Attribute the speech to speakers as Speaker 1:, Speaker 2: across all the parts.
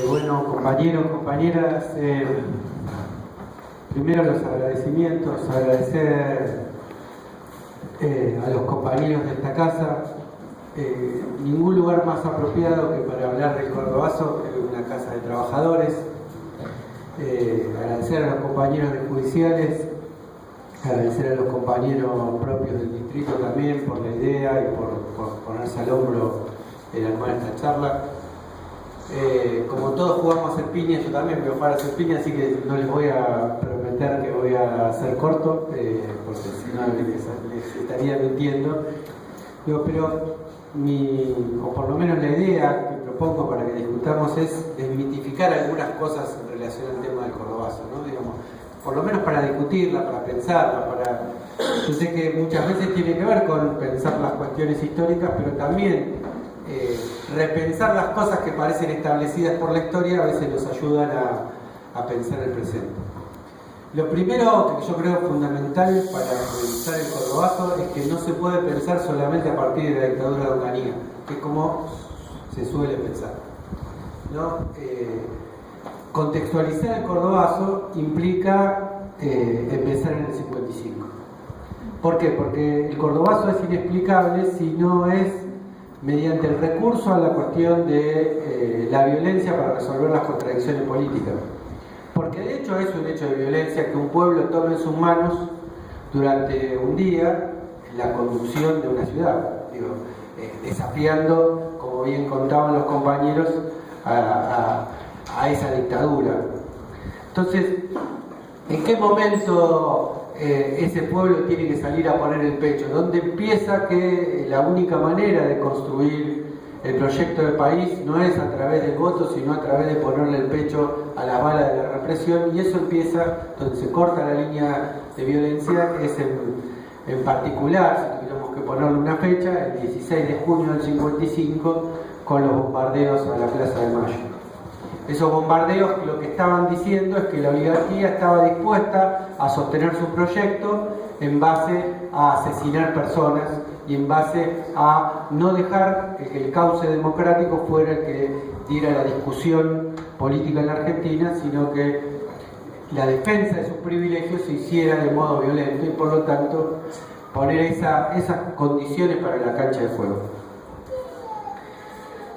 Speaker 1: Bueno, compañeros, compañeras, primero los agradecimientos, agradecer a los compañeros de esta casa. Ningún lugar más apropiado que para hablar del Cordobazo que una casa de trabajadores. Agradecer a los compañeros de judiciales, agradecer a los compañeros propios del distrito también por la idea y por ponerse al hombro en armar esta charla. Como todos jugamos a hacer piña, yo también voy a jugar a hacer piña, así que no les voy a prometer que voy a hacer corto, porque si no les estaría mintiendo. Pero o por lo menos la idea que propongo para que discutamos es desmitificar algunas cosas en relación al tema del Cordobazo, ¿no? Digamos, por lo menos para discutirla, para pensarla, yo sé que muchas veces tiene que ver con pensar las cuestiones históricas, pero también repensar las cosas que parecen establecidas por la historia a veces nos ayudan a pensar el presente. Lo primero que yo creo fundamental para revisar el Cordobazo es que no se puede pensar solamente a partir de la dictadura de Onganía, que es como se suele pensar, ¿no? Contextualizar el Cordobazo implica empezar en el 55. ¿Por qué? Porque el Cordobazo es inexplicable si no es mediante el recurso a la cuestión de la violencia para resolver las contradicciones políticas. Porque de hecho es un hecho de violencia que un pueblo tome en sus manos durante un día la conducción de una ciudad, desafiando, como bien contaban los compañeros, a esa dictadura. Entonces, ¿en qué momento ese pueblo tiene que salir a poner el pecho? ¿Dónde empieza que la única manera de construir el proyecto de país no es a través del voto, sino a través de ponerle el pecho a la bala de la represión? Y eso empieza donde se corta la línea de violencia, que es en particular, si tuviéramos que ponerle una fecha, el 16 de junio del 55, con los bombardeos a la Plaza de Mayo. Esos bombardeos lo que estaban diciendo es que la oligarquía estaba dispuesta a sostener su proyecto en base a asesinar personas y en base a no dejar que el cauce democrático fuera el que diera la discusión política en la Argentina, sino que la defensa de sus privilegios se hiciera de modo violento y por lo tanto poner esas condiciones para la cancha de fuego.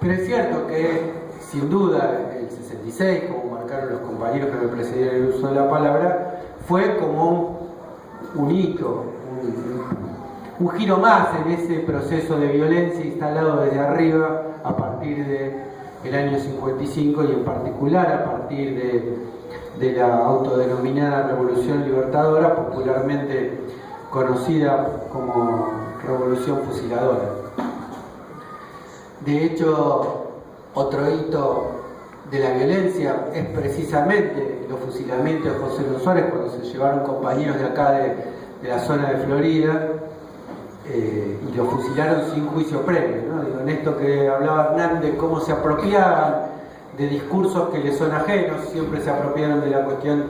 Speaker 1: Pero es cierto que sin duda el 66, como marcaron los compañeros que me precedieron el uso de la palabra, fue como un hito, un giro más en ese proceso de violencia instalado desde arriba a partir del año 55 y en particular a partir de la autodenominada Revolución Libertadora, popularmente conocida como Revolución Fusiladora. De hecho, otro hito de la violencia es precisamente los fusilamientos de José Luis Suárez cuando se llevaron compañeros de acá de la zona de Florida y lo fusilaron sin juicio previo, ¿no? En esto que hablaba Hernán de cómo se apropiaban de discursos que les son ajenos, siempre se apropiaron de la cuestión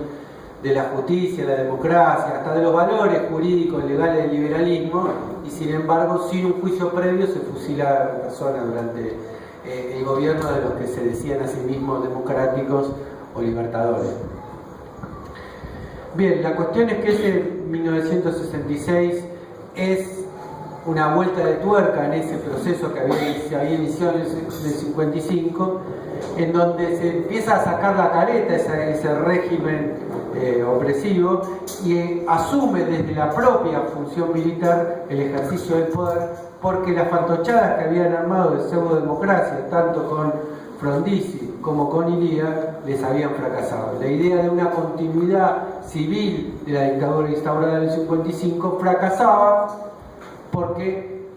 Speaker 1: de la justicia, la democracia, hasta de los valores jurídicos, legales del liberalismo, y sin embargo, sin un juicio previo se fusila a personas durante el gobierno de los que se decían a sí mismos democráticos o libertadores. Bien, la cuestión es que ese 1966 es una vuelta de tuerca en ese proceso que se había iniciado en el 55, en donde se empieza a sacar la careta ese régimen opresivo y asume desde la propia función militar el ejercicio del poder, porque las fantochadas que habían armado de pseudodemocracia, tanto con Frondizi como con Ilía, les habían fracasado. La idea de una continuidad civil de la dictadura instaurada en el 55 fracasaba porque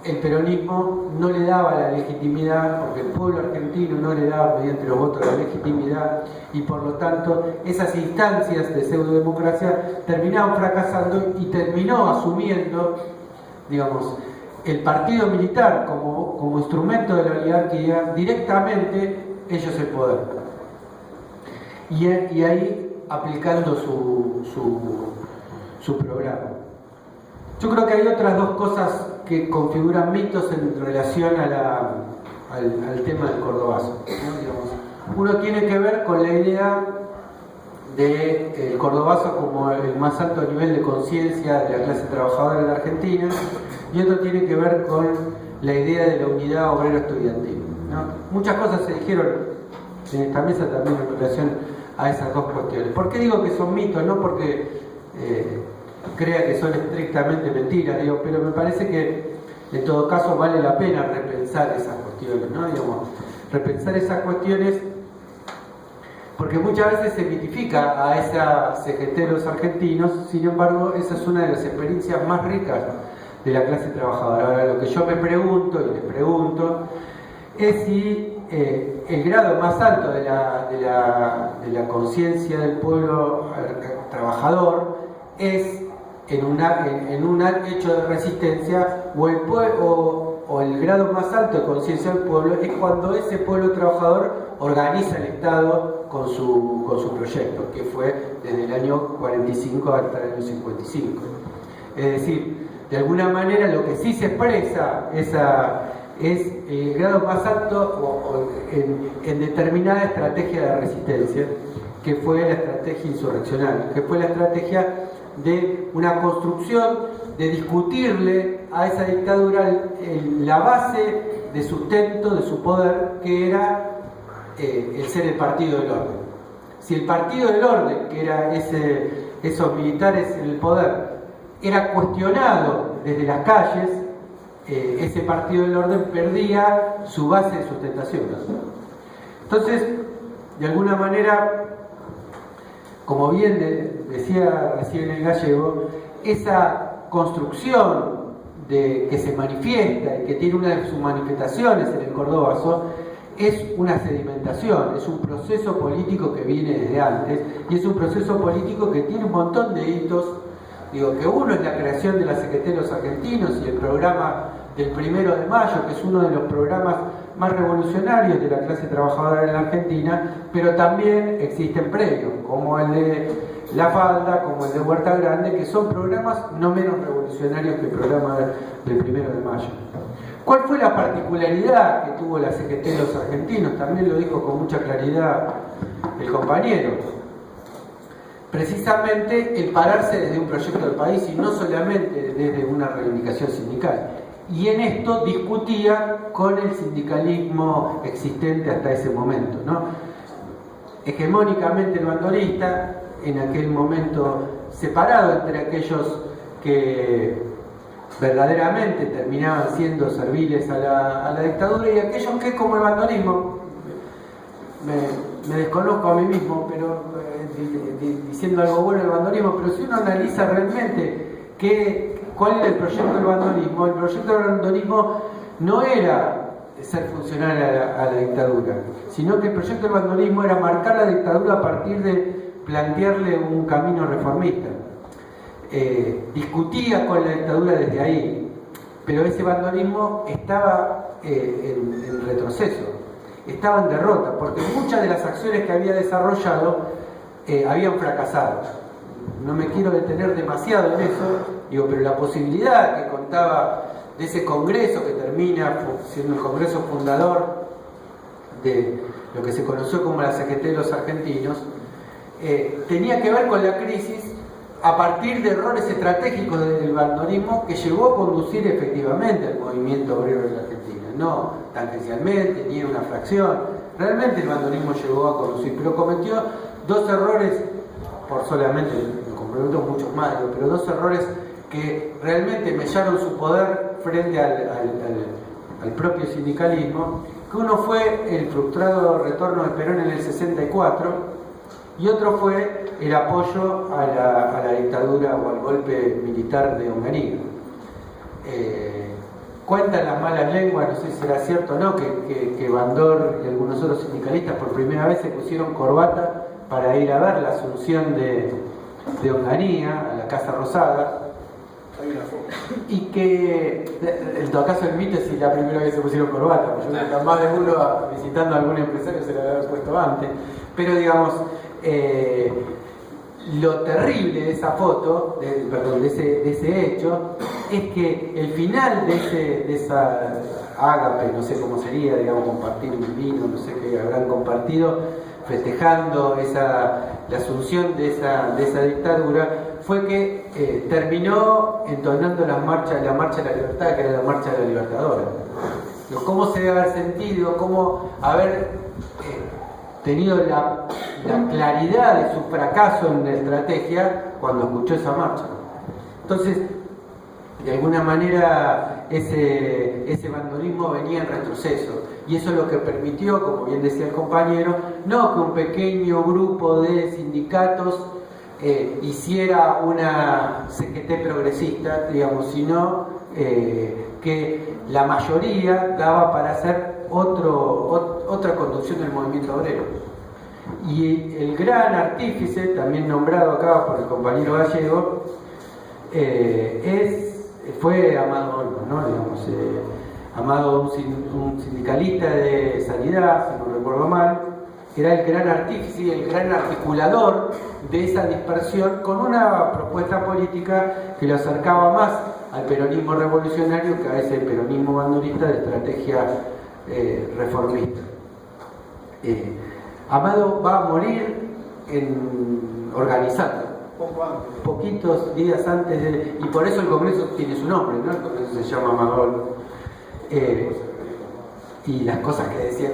Speaker 1: el peronismo no le daba la legitimidad, porque el pueblo argentino no le daba mediante los votos la legitimidad, y por lo tanto esas instancias de pseudodemocracia terminaban fracasando y terminó asumiendo, digamos, el partido militar como instrumento de la oligarquía, directamente ellos el poder. Y ahí aplicando su programa. Yo creo que hay otras dos cosas que configuran mitos en relación a al tema del cordobazo, ¿no? Digamos, uno tiene que ver con la idea del cordobazo como el más alto nivel de conciencia de la clase trabajadora en la Argentina, y otro tiene que ver con la idea de la unidad obrero-estudiantil, ¿no? Muchas cosas se dijeron en esta mesa también en relación a esas dos cuestiones. ¿Por qué digo que son mitos? No porque crea que son estrictamente mentiras, digo, pero me parece que en todo caso vale la pena repensar esas cuestiones, ¿no? Digamos, repensar esas cuestiones, porque muchas veces se mitifica a esos CGT los argentinos. Sin embargo, esa es una de las experiencias más ricas de la clase trabajadora. Ahora, lo que yo me pregunto y les pregunto es si el grado más alto de la conciencia del pueblo trabajador es en un hecho de resistencia, o el grado más alto de conciencia del pueblo es cuando ese pueblo trabajador organiza el Estado con su proyecto, que fue desde el año 45 hasta el año 55. Es decir, de alguna manera lo que sí se expresa es el grado más alto en determinada estrategia de resistencia, que fue la estrategia insurreccional, que fue la estrategia de una construcción, de discutirle a esa dictadura la base de sustento de su poder, que era el ser el Partido del Orden. Si el Partido del Orden, que era esos militares en el poder, era cuestionado desde las calles, ese Partido del Orden perdía su base de sustentación. Entonces, de alguna manera, como bien decía recién el gallego, esa construcción que se manifiesta y que tiene una de sus manifestaciones en el cordobazo es una sedimentación, es un proceso político que viene desde antes, y es un proceso político que tiene un montón de hitos. Digo, que uno es la creación de la CGT de los argentinos y el programa del 1 de mayo, que es uno de los programas más revolucionarios de la clase trabajadora en la Argentina, pero también existen previos, como el de La Falda, como el de Huerta Grande, que son programas no menos revolucionarios que el programa del 1 de mayo. ¿Cuál fue la particularidad que tuvo la CGT de los argentinos? También lo dijo con mucha claridad el compañero. Precisamente el pararse desde un proyecto del país y no solamente desde una reivindicación sindical. Y en esto discutía con el sindicalismo existente hasta ese momento, ¿no? Hegemónicamente el bandolista, en aquel momento separado entre aquellos que verdaderamente terminaban siendo serviles a la dictadura y aquellos que, como el bandolismo, me desconozco a mí mismo, pero diciendo algo bueno del bandolismo, pero si uno analiza realmente cuál era el proyecto del bandolismo, el proyecto del bandolismo no era ser funcional a la dictadura, sino que el proyecto del bandolismo era marcar la dictadura a partir de plantearle un camino reformista. Discutía con la dictadura desde ahí, pero ese bandolismo estaba en retroceso, estaba en derrota, porque muchas de las acciones que había desarrollado habían fracasado. No me quiero detener demasiado en eso, pero la posibilidad que contaba de ese congreso que termina siendo el congreso fundador de lo que se conoció como la CGT de los argentinos, tenía que ver con la crisis a partir de errores estratégicos del bandolismo que llegó a conducir efectivamente al movimiento obrero de la Argentina, no tangencialmente ni en una fracción. Realmente el bandolismo llegó a conducir, pero cometió dos errores, por solamente, me comprometo muchos más, pero dos errores que realmente mellaron su poder frente al propio sindicalismo, que uno fue el frustrado retorno de Perón en el 64 y otro fue el apoyo a la dictadura o al golpe militar de Onganía. Cuentan las malas lenguas, no sé si será cierto o no, que Bandor y algunos otros sindicalistas por primera vez se pusieron corbata para ir a ver la asunción de Onganía a la Casa Rosada. Y que, en todo caso, el mito es si la primera vez que se pusieron corbata, porque yo creo que más de uno visitando a algún empresario se lo había puesto antes. Pero digamos, lo terrible de esa foto, de ese hecho, es que el final de esa ágape, no sé cómo sería, digamos, compartir un vino, no sé qué habrán compartido, festejando la asunción de esa dictadura, fue que terminó entonando la marcha de la libertad, que era la marcha de la Libertadora. ¿Cómo se debe haber sentido? ¿Cómo haber tenido la claridad de su fracaso en la estrategia cuando escuchó esa marcha? Entonces, de alguna manera, ese bandolismo venía en retroceso, y eso es lo que permitió, como bien decía el compañero, no que un pequeño grupo de sindicatos hiciera una CGT progresista, digamos, sino que la mayoría daba para hacer otra conducción del movimiento obrero. Y el gran artífice, también nombrado acá por el compañero Gallego, fue Amado Olmos, ¿no? Digamos, Amado, un sindicalista de Sanidad, si no recuerdo mal, era el gran artífice y el gran articulador de esa dispersión, con una propuesta política que lo acercaba más al peronismo revolucionario que a ese peronismo bandurista de estrategia reformista. Amado va a morir organizando, poquitos días antes y por eso el Congreso tiene su nombre, ¿no? El Congreso se llama Amado. Y las cosas que decía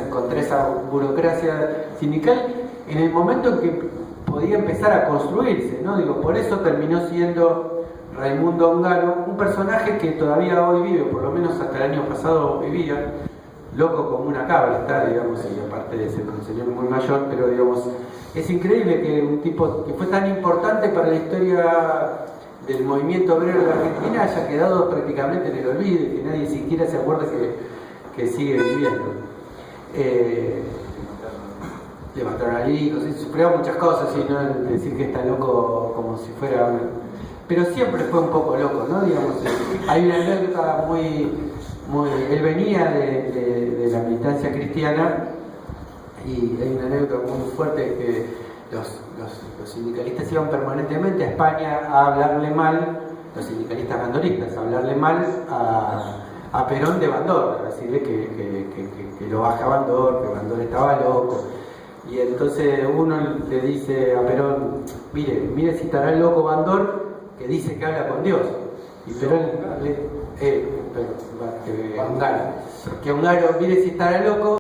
Speaker 1: contra esa burocracia sindical, en el momento en que podía empezar a construirse, ¿no? Digo, por eso terminó siendo Raimundo Ongaro, un personaje que todavía hoy vive, por lo menos hasta el año pasado vivía, loco como una cabra, está, digamos, y aparte de ser un señor muy mayor, pero digamos, es increíble que un tipo que fue tan importante para la historia del movimiento obrero de la Argentina haya quedado prácticamente en el olvido y que nadie siquiera se acuerda que sigue viviendo. Le mataron al hijo, sufrió muchas cosas, y no decir que está loco como si fuera una... Pero siempre fue un poco loco, ¿no? Digamos, hay una anécdota él venía de la militancia cristiana, y hay una anécdota muy fuerte que los sindicalistas iban permanentemente a España a hablarle mal, los sindicalistas bandoristas, a hablarle mal a Perón de Bandor, a decirle que lo baja Bandor, que Bandor estaba loco. Y entonces uno le dice a Perón, mire si estará loco Bandor, que dice que habla con Dios. Y Perón que Ongaro, mire si estará loco,